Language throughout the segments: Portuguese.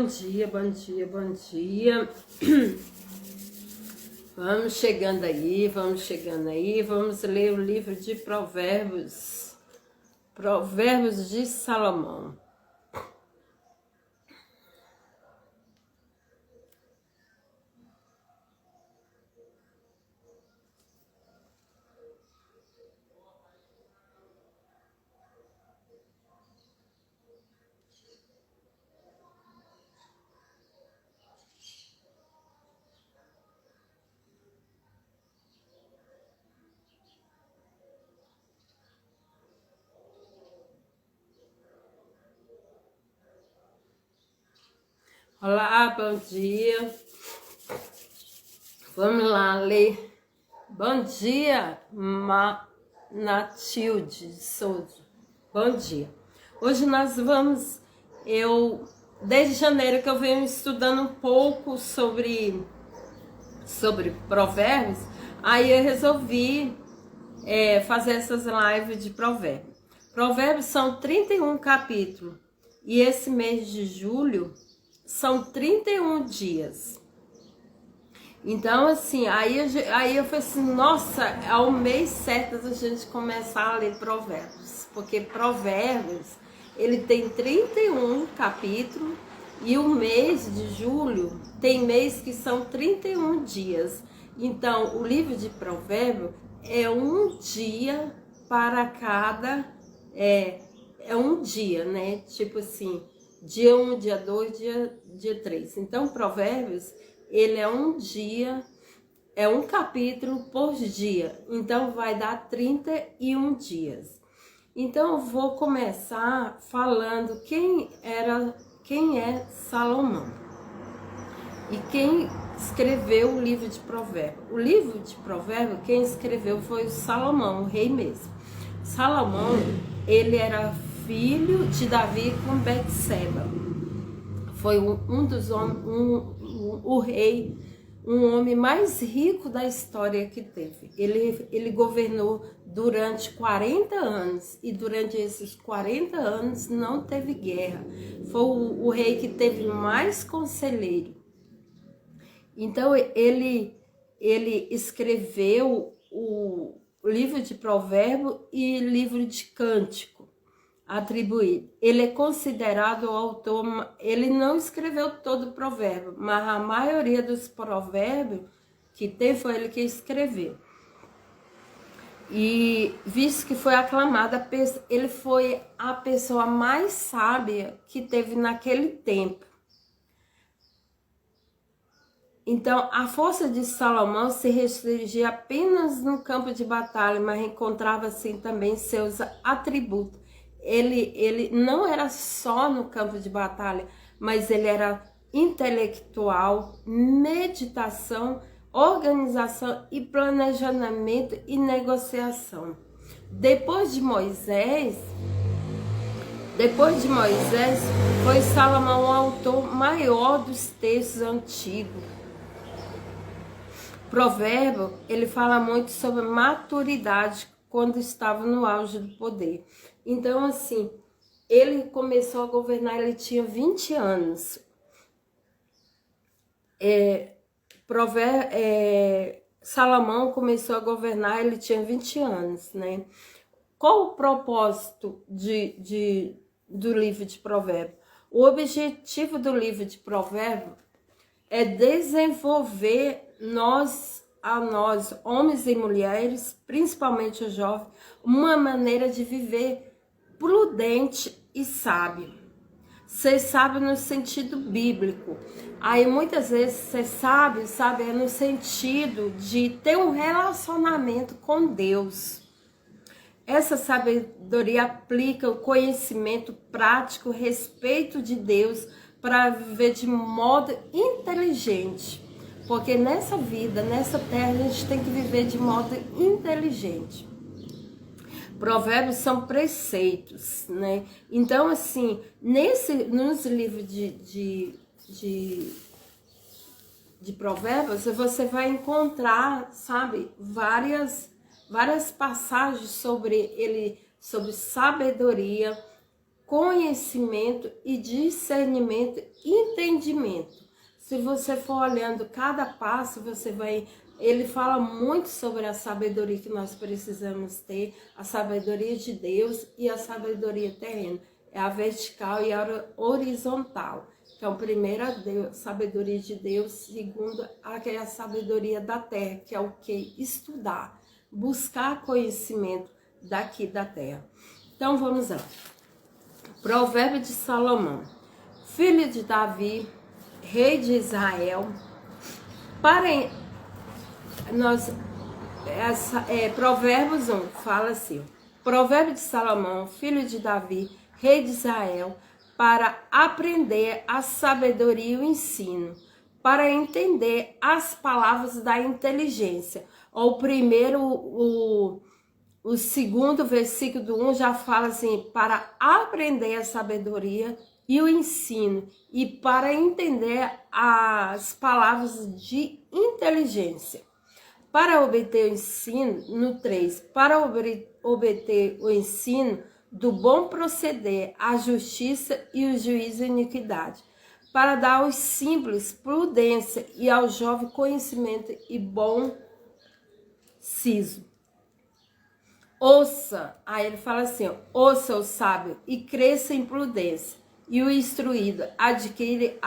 Bom dia, bom dia, bom dia. Vamos chegando aí, vamos ler o livro de Provérbios, Provérbios de Salomão. Olá, bom dia. Vamos lá ler. Bom dia, Natilde de Souza. Bom dia. Hoje nós vamos, desde janeiro que eu venho estudando um pouco sobre provérbios, aí eu resolvi fazer essas lives de provérbios. Provérbios são 31 capítulos e esse mês de julho são 31 dias. Então, assim, aí eu falei assim, nossa, é o mês certo da gente começar a ler provérbios. Porque provérbios, ele tem 31 capítulos e o mês de julho tem mês que são 31 dias. Então, o livro de provérbios é um dia para cada... É um dia, né? Tipo assim... Dia 1, dia 2, dia 3. Então, Provérbios, ele é um dia, é um capítulo por dia. Então, vai dar 31 dias. Então, eu vou começar falando quem é Salomão. E quem escreveu o livro de Provérbios. O livro de Provérbios, quem escreveu foi o Salomão, o rei mesmo. Salomão, ele era filho de Davi com Betseba. Foi um dos homens, o rei, um homem mais rico da história que teve. Ele governou durante 40 anos e durante esses 40 anos não teve guerra. Foi o rei que teve mais conselheiro. Então ele escreveu o livro de Provérbios e livro de Cântico atribuído. Ele é considerado o autor, ele não escreveu todo o provérbio, mas a maioria dos provérbios que tem foi ele que escreveu. E visto que foi aclamado, ele foi a pessoa mais sábia que teve naquele tempo. Então, a força de Salomão se restringia apenas no campo de batalha, mas encontrava assim também seus atributos. Ele não era só no campo de batalha, mas ele era intelectual, meditação, organização e planejamento e negociação. Depois de Moisés, foi Salomão o autor maior dos textos antigos. Provérbio, ele fala muito sobre maturidade quando estava no auge do poder. Então, assim, ele começou a governar, ele tinha 20 anos. Salomão começou a governar, ele tinha 20 anos, né? Qual o propósito do livro de Provérbios? O objetivo do livro de Provérbios é desenvolver nós, homens e mulheres, principalmente os jovens, uma maneira de viver prudente e sábio. Ser sábio no sentido bíblico. Aí muitas vezes ser sábio é no sentido de ter um relacionamento com Deus. Essa sabedoria aplica o conhecimento prático, respeito de Deus para viver de modo inteligente. Porque nessa vida, nessa terra, a gente tem que viver de modo inteligente. Provérbios são preceitos, né? Então, assim, nos livros de Provérbios, você vai encontrar, sabe, várias passagens sobre sabedoria, conhecimento e discernimento e entendimento. Se você for olhando cada passo, você vai... Ele fala muito sobre a sabedoria que nós precisamos ter, a sabedoria de Deus e a sabedoria terrena. É a vertical e a horizontal. Então, primeiro a sabedoria de Deus, segundo a sabedoria da terra, que é o que? Estudar, buscar conhecimento daqui da terra. Então, vamos lá. Provérbio de Salomão, filho de Davi, rei de Israel. Provérbios 1 fala assim: Provérbio de Salomão, filho de Davi, rei de Israel, para aprender a sabedoria e o ensino, para entender as palavras da inteligência. O segundo versículo do 1 já fala assim: para aprender a sabedoria e o ensino, e para entender as palavras de inteligência. Para obter o ensino, no 3, para obter o ensino do bom proceder, a justiça e o juízo e iniquidade, para dar aos simples prudência e ao jovem conhecimento e bom siso. Ouça, aí ele fala assim, ó, ouça o sábio e cresça em prudência, e o instruído adquire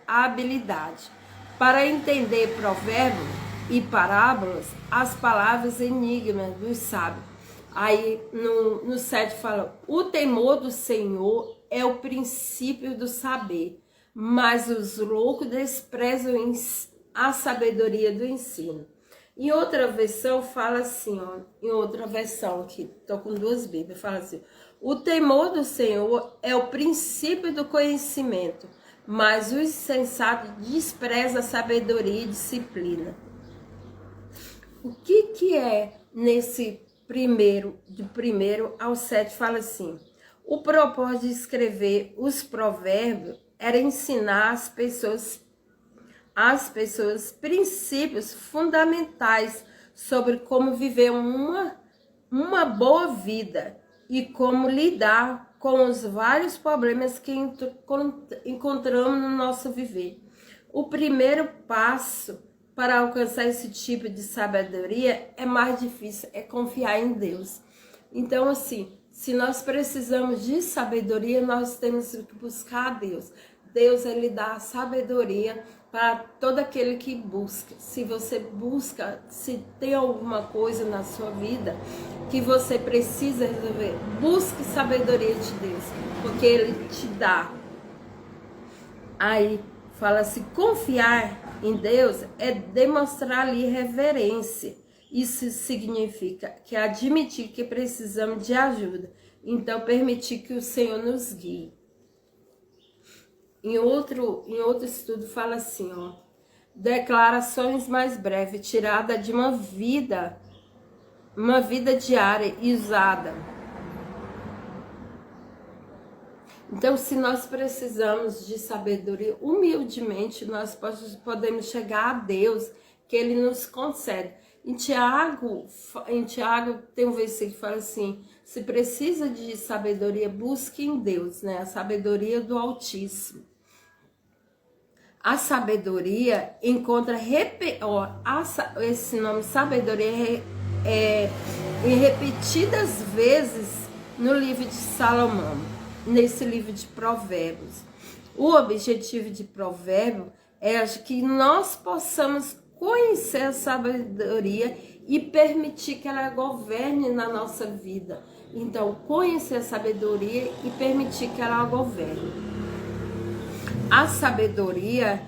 habilidade, para entender provérbios e parábolas, as palavras enigmas dos sábios. Aí no 7 fala, o temor do Senhor é o princípio do saber, mas os loucos desprezam a sabedoria do ensino. Em outra versão fala assim, ó, em outra versão, aqui tô com duas bíblias, fala assim, o temor do Senhor é o princípio do conhecimento, mas o insensato despreza a sabedoria e disciplina. O que é nesse do primeiro ao 7 fala assim, o propósito de escrever os provérbios era ensinar às pessoas princípios fundamentais sobre como viver uma boa vida e como lidar com os vários problemas que encontramos no nosso viver. O primeiro passo para alcançar esse tipo de sabedoria é mais difícil, é confiar em Deus. Então, assim, se nós precisamos de sabedoria, nós temos que buscar a Deus. Deus, ele dá a sabedoria para todo aquele que busca. Se você busca, se tem alguma coisa na sua vida que você precisa resolver, busque sabedoria de Deus, porque ele te dá. Aí fala assim, confiar em Deus é demonstrar-lhe reverência. Isso significa que admitir que precisamos de ajuda, então permitir que o Senhor nos guie. Em outro estudo fala assim, ó, declarações mais breves, tirada de uma vida diária e usada. Então, se nós precisamos de sabedoria, humildemente nós podemos chegar a Deus, que Ele nos concede. Em Tiago tem um versículo que fala assim, se precisa de sabedoria, busque em Deus, né? A sabedoria do Altíssimo. A sabedoria encontra, esse nome sabedoria em repetidas vezes no livro de Salomão, nesse livro de Provérbios. O objetivo de Provérbio é que nós possamos conhecer a sabedoria e permitir que ela governe na nossa vida. Então, conhecer a sabedoria e permitir que ela governe. A sabedoria,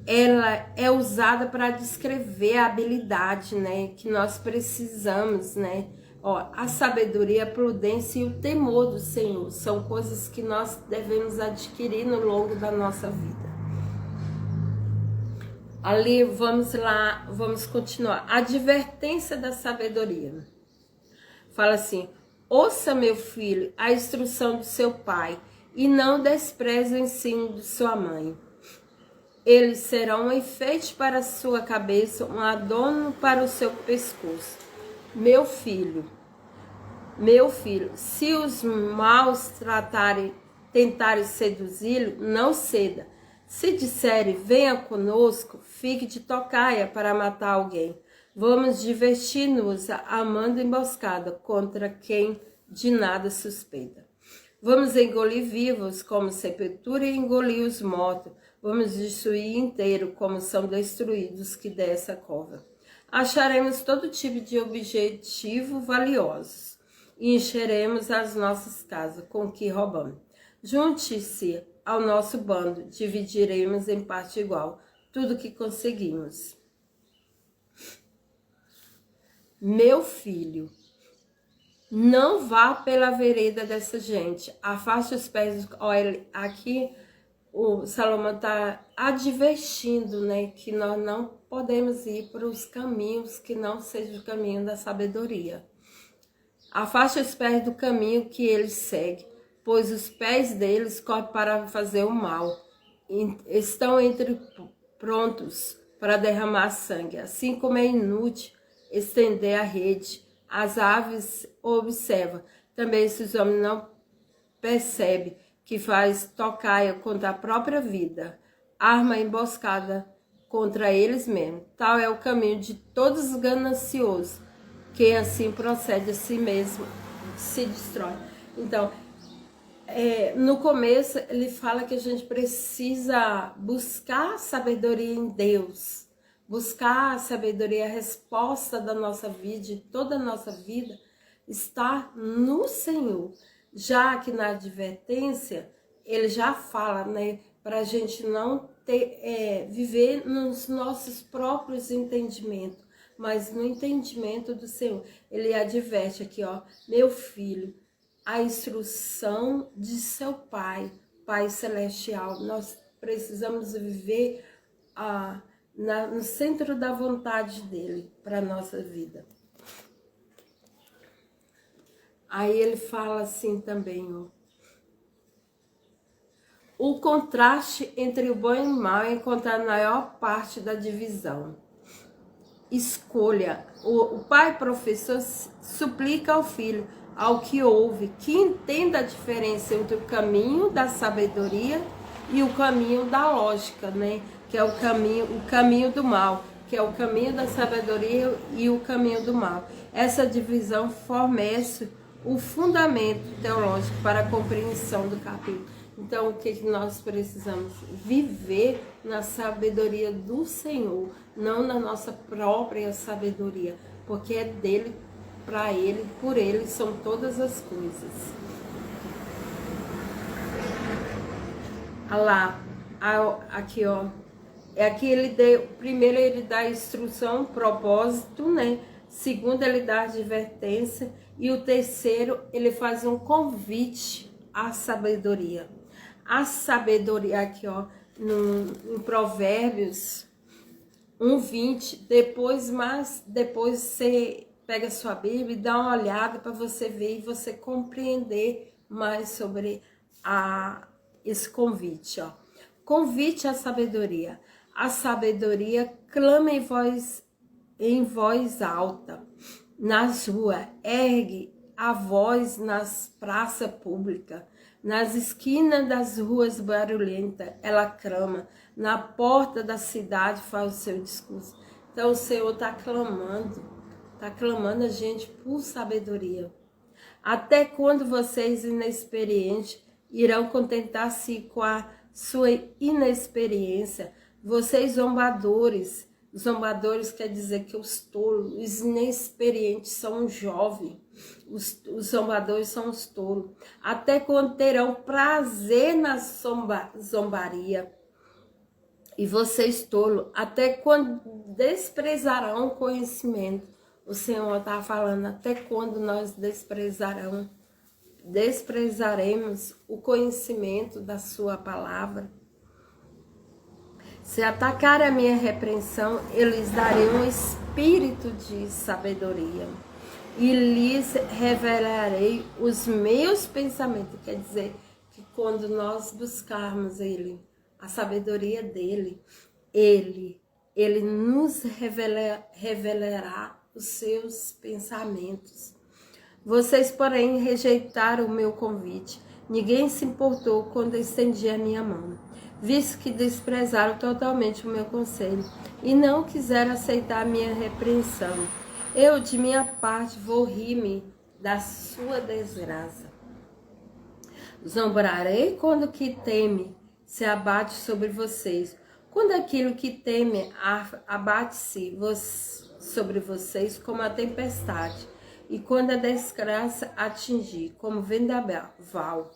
ela é usada para descrever a habilidade, né, que nós precisamos, né? Ó, a sabedoria, a prudência e o temor do Senhor são coisas que nós devemos adquirir no longo da nossa vida. Ali, vamos lá, vamos continuar. Advertência da sabedoria. Fala assim, ouça, meu filho, a instrução do seu pai, e não despreze o ensino de sua mãe. Eles serão um enfeite para a sua cabeça, um adorno para o seu pescoço. Meu filho, Meu filho, se os maus tentarem seduzi-lo, não ceda. Se disserem, venha conosco, fique de tocaia para matar alguém. Vamos divertir-nos amando emboscada contra quem de nada suspeita. Vamos engolir vivos como sepultura e engolir os mortos. Vamos destruir inteiro como são destruídos que dessa cova. Acharemos todo tipo de objetivo valiosos e encheremos as nossas casas com o que roubamos. Junte-se ao nosso bando, dividiremos em parte igual tudo que conseguimos. Meu filho, não vá pela vereda dessa gente, afaste os pés. Olha, aqui o Salomão está advertindo, né, que nós não podemos ir para os caminhos que não seja o caminho da sabedoria. Afaste os pés do caminho que eles seguem, pois os pés deles correm para fazer o mal. Estão prontos para derramar sangue, assim como é inútil estender a rede. As aves observam. Também esses homens não percebem que faz tocaia contra a própria vida, arma emboscada contra eles mesmos. Tal é o caminho de todos os gananciosos. Quem assim procede a si mesmo se destrói. Então, no começo ele fala que a gente precisa buscar sabedoria em Deus, buscar a sabedoria, a resposta da nossa vida, de toda a nossa vida, está no Senhor. Já que na advertência, ele já fala, né, para a gente não viver nos nossos próprios entendimentos, mas no entendimento do Senhor. Ele adverte aqui, ó, meu filho, a instrução de seu Pai, Pai Celestial. Nós precisamos viver no centro da vontade dele para a nossa vida. Aí ele fala assim também, ó. O contraste entre o bom e o mal é encontrar a maior parte da divisão. Escolha. O pai professor suplica ao filho, ao que ouve, que entenda a diferença entre o caminho da sabedoria e o caminho da lógica, né? Que é o caminho do mal, que é o caminho da sabedoria e o caminho do mal. Essa divisão fornece o fundamento teológico para a compreensão do capítulo. Então, o que nós precisamos? Viver na sabedoria do Senhor, não na nossa própria sabedoria, porque é dele, para ele, por ele são todas as coisas. Olha lá, aqui ó, aqui primeiro ele dá instrução, propósito, né? Segundo ele dá advertência e o terceiro ele faz um convite à sabedoria. A sabedoria aqui ó, em Provérbios 1:20, depois você pega sua Bíblia e dá uma olhada para você ver e você compreender mais sobre esse convite, ó. Convite à sabedoria. A sabedoria clama em voz alta nas ruas, ergue a voz nas praças públicas, nas esquinas das ruas barulhentas, ela clama, na porta da cidade faz o seu discurso. Então o Senhor está clamando a gente por sabedoria. Até quando vocês inexperientes irão contentar-se com a sua inexperiência? Vocês zombadores quer dizer que os tolos, os inexperientes são os jovens, os zombadores são os tolos. Até quando terão prazer na zombaria? E vocês tolos, até quando desprezarão o conhecimento? O Senhor está falando, até quando nós desprezaremos o conhecimento da sua palavra? Se atacarem a minha repreensão, eu lhes darei um espírito de sabedoria e lhes revelarei os meus pensamentos. Quer dizer que quando nós buscarmos ele, a sabedoria dele, ele nos revelará os seus pensamentos. Vocês, porém, rejeitaram o meu convite. Ninguém se importou quando eu estendi a minha mão, visto que desprezaram totalmente o meu conselho e não quiseram aceitar a minha repreensão. Eu, de minha parte, vou rir-me da sua desgraça. Zombrarei quando o que teme se abate sobre vocês. Quando aquilo que teme abate-se sobre vocês como a tempestade. E quando a desgraça atingir, como vendaval.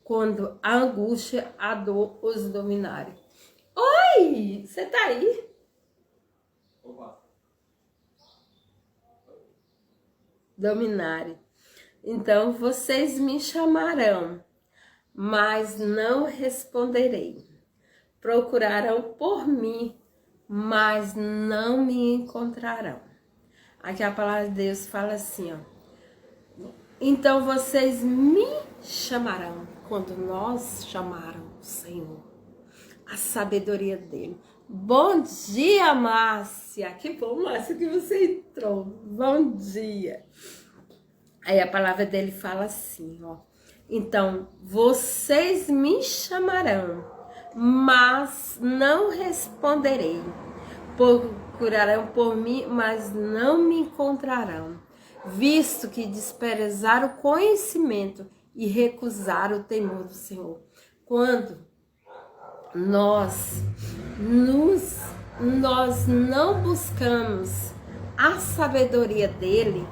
Quando a angústia, a dor os dominarem. Oi! Você tá aí? Opa. Dominarem. Então vocês me chamarão, mas não responderei. Procurarão por mim, mas não me encontrarão. Aqui a palavra de Deus fala assim, ó. Então vocês me chamarão, quando nós chamaram o Senhor, a sabedoria dele. Bom dia, Márcia. Que bom, Márcia, que você entrou. Bom dia. Aí a palavra dele fala assim, ó. Então, vocês me chamarão, mas não responderei. Procurarão por mim, mas não me encontrarão, visto que desprezaram o conhecimento e recusaram o temor do Senhor. Quando nós não buscamos a sabedoria dele,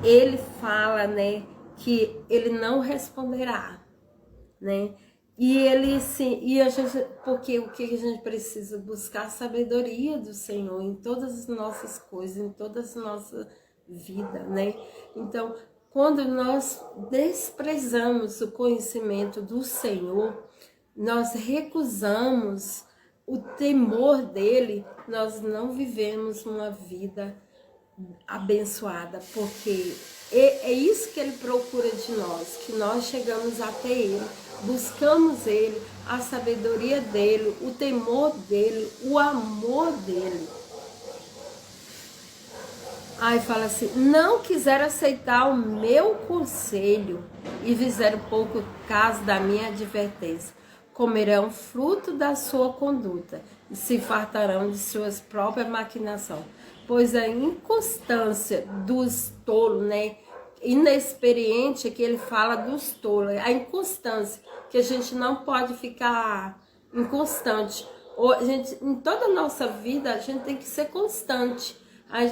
ele fala, né, que ele não responderá, né? E ele sim, e a gente, porque o que a gente precisa buscar? A sabedoria do Senhor em todas as nossas coisas, em toda a nossa vida, né? Então, quando nós desprezamos o conhecimento do Senhor, nós recusamos o temor dele, nós não vivemos uma vida abençoada, porque é isso que ele procura de nós, que nós chegamos até ele, buscamos ele, a sabedoria dele, o temor dele, o amor dele. Aí fala assim, não quiseram aceitar o meu conselho e fizeram pouco caso da minha advertência. Comerão fruto da sua conduta e se fartarão de suas próprias maquinações. Pois a inconstância dos tolos, né? Inexperiente, que ele fala dos tolos, a inconstância, que a gente não pode ficar inconstante. Em toda a nossa vida, a gente tem que ser constante.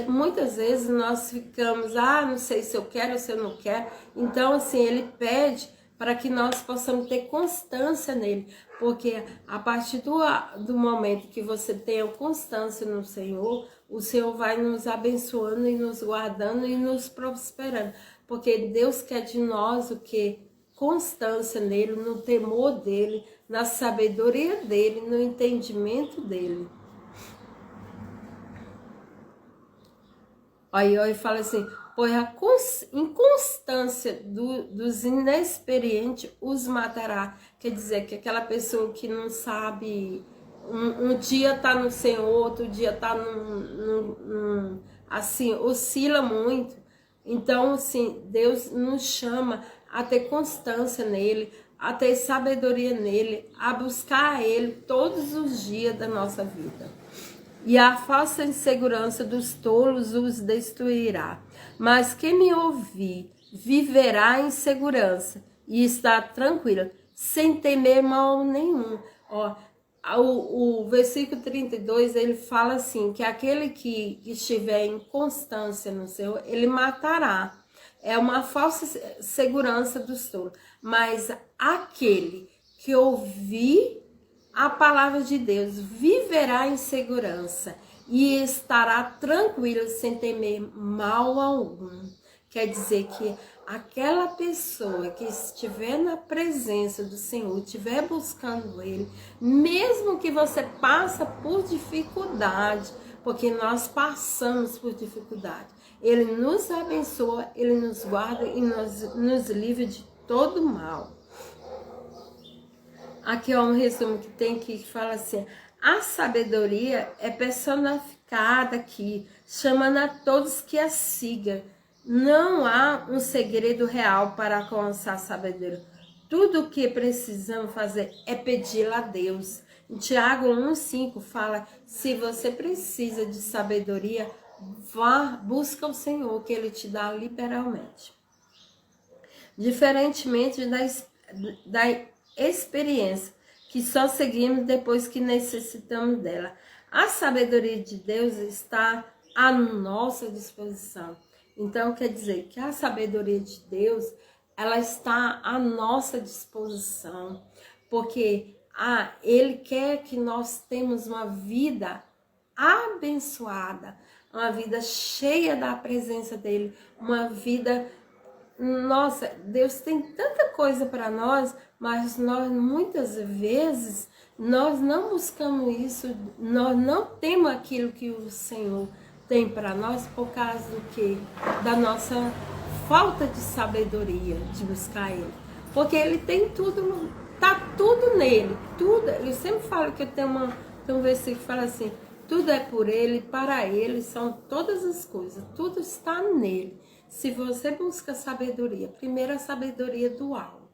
Muitas vezes nós ficamos, não sei se eu quero ou se eu não quero. Então, assim, ele pede para que nós possamos ter constância nele, porque a partir do momento que você tenha constância no Senhor, o Senhor vai nos abençoando e nos guardando e nos prosperando, porque Deus quer de nós o que? Constância nele, no temor dele, na sabedoria dele, no entendimento dele. Aí fala assim, pois a inconstância dos inexperientes os matará. Quer dizer, que aquela pessoa que não sabe, um dia tá no Senhor, outro dia tá assim, oscila muito. Então, assim, Deus nos chama a ter constância nele, a ter sabedoria nele, a buscar ele todos os dias da nossa vida. E a falsa insegurança dos tolos os destruirá. Mas quem me ouvir viverá em segurança e está tranquilo, sem temer mal nenhum. Ó, o versículo 32, ele fala assim, que aquele que estiver em constância no Senhor, ele matará. É uma falsa segurança dos tolos. Mas aquele que ouvir a palavra de Deus viverá em segurança e estará tranquilo sem temer mal algum. Quer dizer que aquela pessoa que estiver na presença do Senhor, estiver buscando Ele, mesmo que você passe por dificuldade, porque nós passamos por dificuldade, Ele nos abençoa, Ele nos guarda e nos livra de todo mal. Aqui é um resumo que tem que fala assim, a sabedoria é personificada aqui, chamando a todos que a sigam. Não há um segredo real para alcançar sabedoria. Tudo o que precisamos fazer é pedir a Deus. Em Tiago 1,5 fala, se você precisa de sabedoria, vá, busca o Senhor, que Ele te dá liberalmente. Diferentemente da experiência, que só seguimos depois que necessitamos dela. A sabedoria de Deus está à nossa disposição. Então, quer dizer que a sabedoria de Deus, ela está à nossa disposição, porque Ele quer que nós tenhamos uma vida abençoada, uma vida cheia da presença dEle, uma vida... Nossa, Deus tem tanta coisa para nós, mas nós muitas vezes, nós não buscamos isso, nós não temos aquilo que o Senhor tem para nós por causa do quê? Da nossa falta de sabedoria de buscar Ele. Porque Ele tem tudo, tá tudo nele, tudo. Eu sempre falo que tem um versículo que fala assim, tudo é por Ele, para Ele são todas as coisas, tudo está nele. Se você busca sabedoria, primeiro a sabedoria do alto,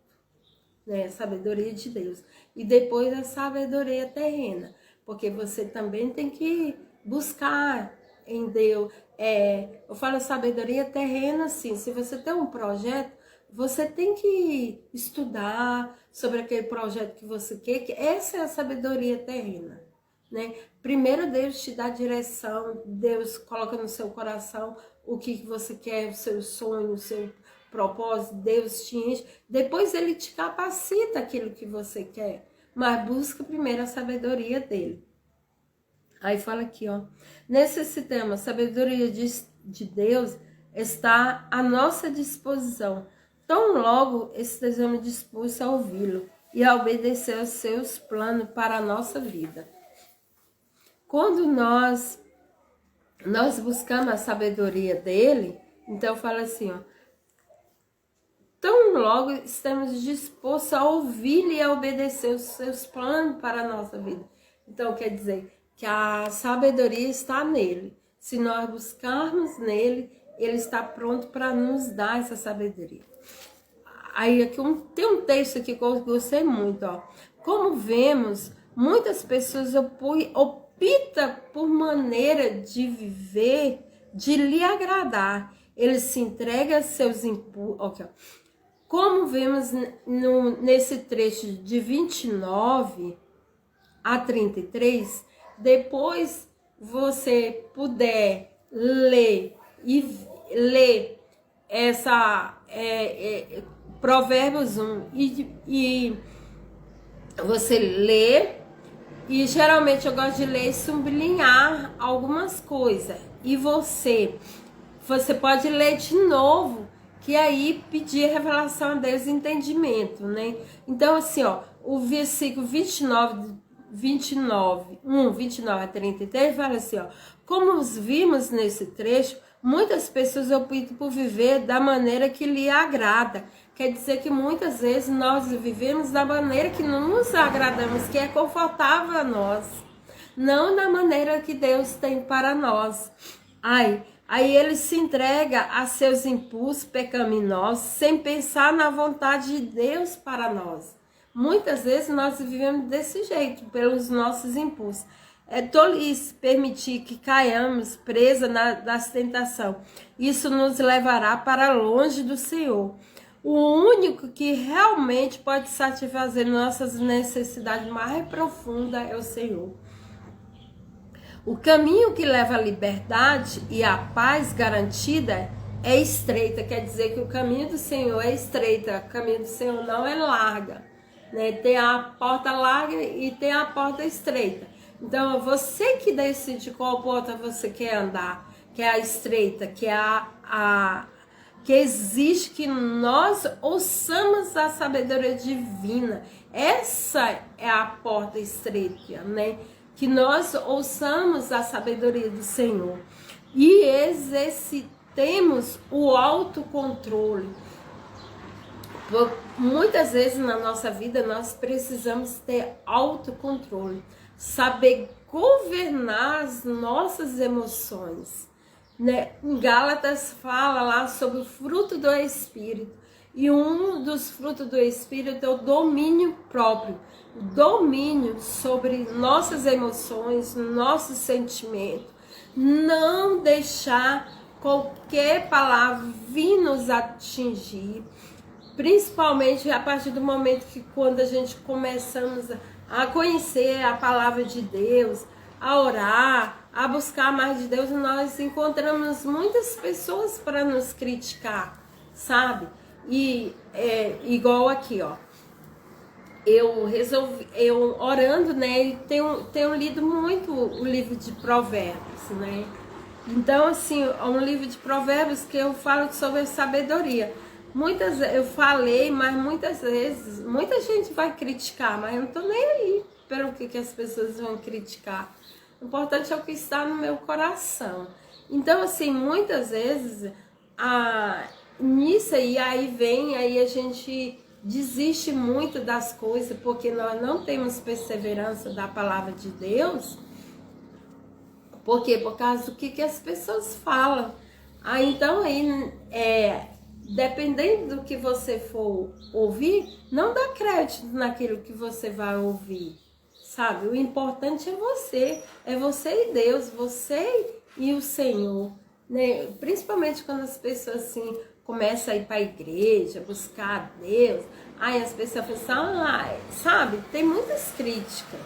né? A sabedoria de Deus. E depois a sabedoria terrena. Porque você também tem que buscar em Deus. Eu falo sabedoria terrena, assim. Se você tem um projeto, você tem que estudar sobre aquele projeto que você quer. Que essa é a sabedoria terrena, né? Primeiro Deus te dá direção, Deus coloca no seu coração o que você quer, o seu sonho, o seu propósito, Deus te enche. Depois Ele te capacita aquilo que você quer, mas busca primeiro a sabedoria dEle. Aí fala aqui, ó, necessitamos, a sabedoria de Deus está à nossa disposição. Tão logo estejamos dispostos a ouvi-lo e a obedecer aos seus planos para a nossa vida. Quando nós buscamos a sabedoria dele, então fala assim, ó, tão logo estamos dispostos a ouvi-lo e a obedecer os seus planos para a nossa vida. Então quer dizer que a sabedoria está nele. Se nós buscarmos nele, ele está pronto para nos dar essa sabedoria. Aí aqui tem um texto aqui que eu gostei muito, ó. Como vemos, muitas pessoas optam por maneira de viver, de lhe agradar. Ele se entrega a seus impulsos. Okay. Como vemos nesse trecho de 29 a 33, depois você puder ler essa Provérbios 1 e você lê. E geralmente eu gosto de ler e sublinhar algumas coisas. E você pode ler de novo, que aí pedir revelação a Deus e entendimento, né? Então assim, ó, o versículo 29 a 33 fala assim, ó, como vimos nesse trecho, muitas pessoas optam por viver da maneira que lhe agrada. Quer dizer que muitas vezes nós vivemos da maneira que não nos agradamos, que é confortável a nós, não da maneira que Deus tem para nós. Aí ele se entrega a seus impulsos pecaminosos sem pensar na vontade de Deus para nós. Muitas vezes nós vivemos desse jeito, pelos nossos impulsos. É tolice permitir que caiamos presa das tentações. Isso nos levará para longe do Senhor. O único que realmente pode satisfazer nossas necessidades mais profundas é o Senhor. O caminho que leva à liberdade e à paz garantida é estreita. Quer dizer que o caminho do Senhor é estreita. O caminho do Senhor não é larga, né? Tem a porta larga e tem a porta estreita. Então, você que decide qual porta você quer andar, que é a estreita, que é que exige que nós ouçamos a sabedoria divina. Essa é a porta estreita, né? Que nós ouçamos a sabedoria do Senhor e exercitemos o autocontrole. Muitas vezes na nossa vida nós precisamos ter autocontrole, saber governar as nossas emoções. né? Em Gálatas fala lá sobre o fruto do Espírito. E um dos frutos do Espírito é o domínio próprio. O domínio sobre nossas emoções, nossos sentimentos. Não deixar qualquer palavra vir nos atingir. Principalmente a partir do momento que quando a gente começamos a conhecer a palavra de Deus, a orar, a buscar mais de Deus, nós encontramos muitas pessoas para nos criticar, sabe? E igual aqui, ó, eu orando, né, e tenho lido muito o livro de Provérbios, né? Então, assim, é um livro de Provérbios que eu falo sobre sabedoria. Eu falei, mas muitas vezes, muita gente vai criticar, mas eu não tô nem aí pelo que as pessoas vão criticar. O importante é o que está no meu coração. Então, assim, muitas vezes, nisso aí aí a gente desiste muito das coisas, porque nós não temos perseverança da palavra de Deus. Por quê? Por causa do que as pessoas falam. Então, dependendo do que você for ouvir, não dá crédito naquilo que você vai ouvir, sabe? O importante é você e Deus, você e o Senhor, né? Principalmente quando as pessoas assim começam a ir para a igreja, buscar a Deus, aí as pessoas falam assim, sabe? Tem muitas críticas.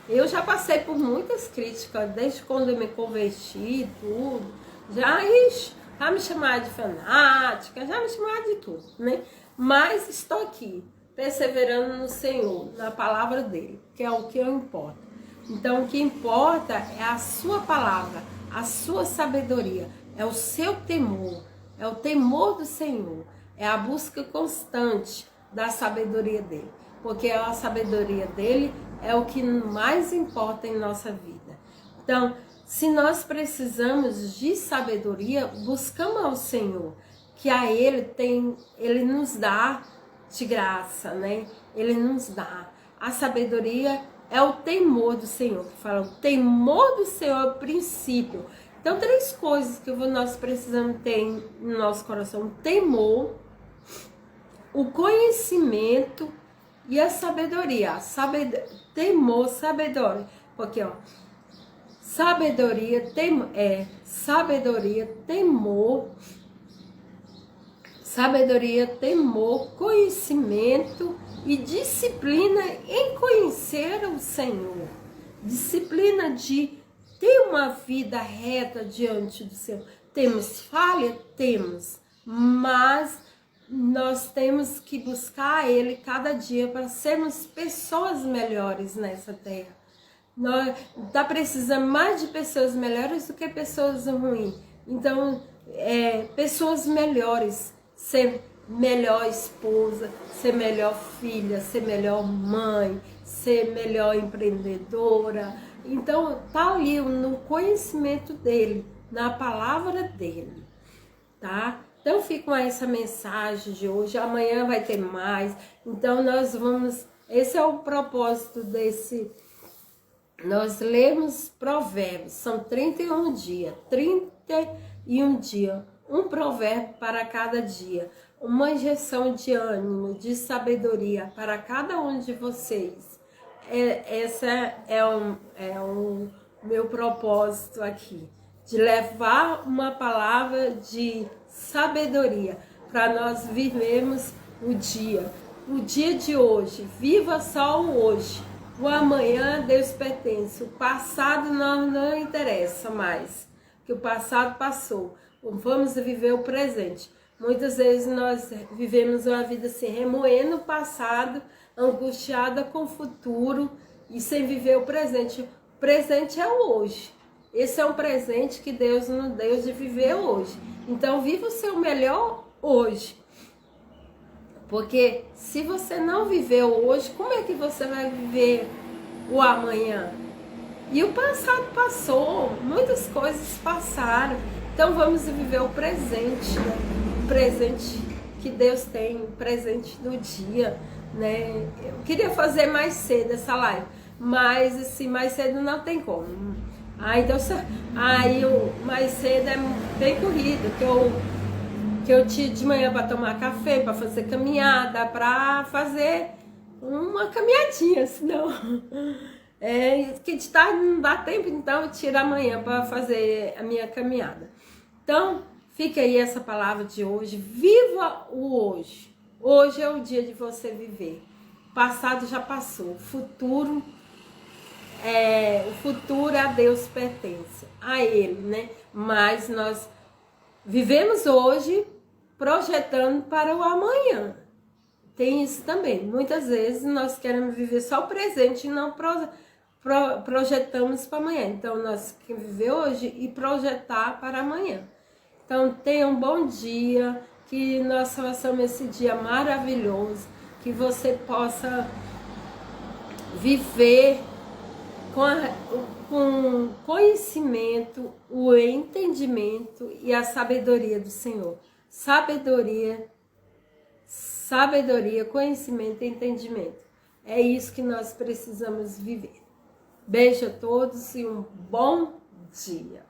Eu já passei por muitas críticas, desde quando eu me converti e tudo, já me chamaram de fanática, já me chamaram de tudo, né? Mas estou aqui, perseverando no Senhor, na palavra dele, que é o que eu importo. Então, o que importa é a sua palavra, a sua sabedoria, é o seu temor, é o temor do Senhor, é a busca constante da sabedoria dele, porque a sabedoria dele é o que mais importa em nossa vida. Então, se nós precisamos de sabedoria, buscamos ao Senhor, que a Ele nos dá de graça, né? Ele nos dá. A sabedoria é o temor do Senhor, que fala, o temor do Senhor é o princípio. Então, 3 coisas que nós precisamos ter no nosso coração: o temor, o conhecimento e a sabedoria. Temor, sabedoria. Porque, ó, sabedoria, temor, conhecimento e disciplina em conhecer o Senhor. Disciplina de ter uma vida reta diante do Senhor. Temos falha? Temos, mas nós temos que buscar Ele cada dia para sermos pessoas melhores nessa terra. Nós tá precisando mais de pessoas melhores do que pessoas ruins. Então, pessoas melhores, ser melhor esposa, ser melhor filha, ser melhor mãe, ser melhor empreendedora. Então, tá ali no conhecimento dele, na palavra dele, tá? Então, fica com essa mensagem de hoje. Amanhã vai ter mais. Então, esse é o propósito desse. Nós lemos Provérbios, são 31 dias, um provérbio para cada dia, uma injeção de ânimo, de sabedoria para cada um de vocês. Esse é o meu propósito aqui, de levar uma palavra de sabedoria para nós vivermos o dia de hoje. Viva só o hoje. O amanhã Deus pertence, o passado não interessa mais, porque o passado passou. Vamos viver o presente. Muitas vezes nós vivemos uma vida assim, remoendo o passado, angustiada com o futuro e sem viver o presente. O presente é o hoje. Esse é um presente que Deus nos deu de viver hoje. Então viva o seu melhor hoje. Porque se você não viveu hoje, como é que você vai viver o amanhã? E o passado passou, muitas coisas passaram. Então vamos viver o presente, né? O presente que Deus tem, o presente do dia, né? Eu queria fazer mais cedo essa live, mas assim, mais cedo não tem como. Aí deu certo. Aí mais cedo é bem corrido, que eu tiro de manhã para tomar café, para fazer caminhada, para fazer uma caminhadinha, senão que de tarde não dá tempo, então eu tiro amanhã para fazer a minha caminhada. Então, fica aí essa palavra de hoje. Viva o hoje. Hoje é o dia de você viver. O passado já passou. O futuro a Deus pertence, a Ele, né? Mas nós vivemos hoje projetando para o amanhã. Tem isso também. Muitas vezes nós queremos viver só o presente e não projetamos para amanhã. Então nós queremos viver hoje e projetar para amanhã. Então tenha um bom dia, que nós façamos esse dia maravilhoso, que você possa viver com conhecimento, o entendimento e a sabedoria do Senhor. Sabedoria, conhecimento e entendimento. É isso que nós precisamos viver. Beijo a todos e um bom dia.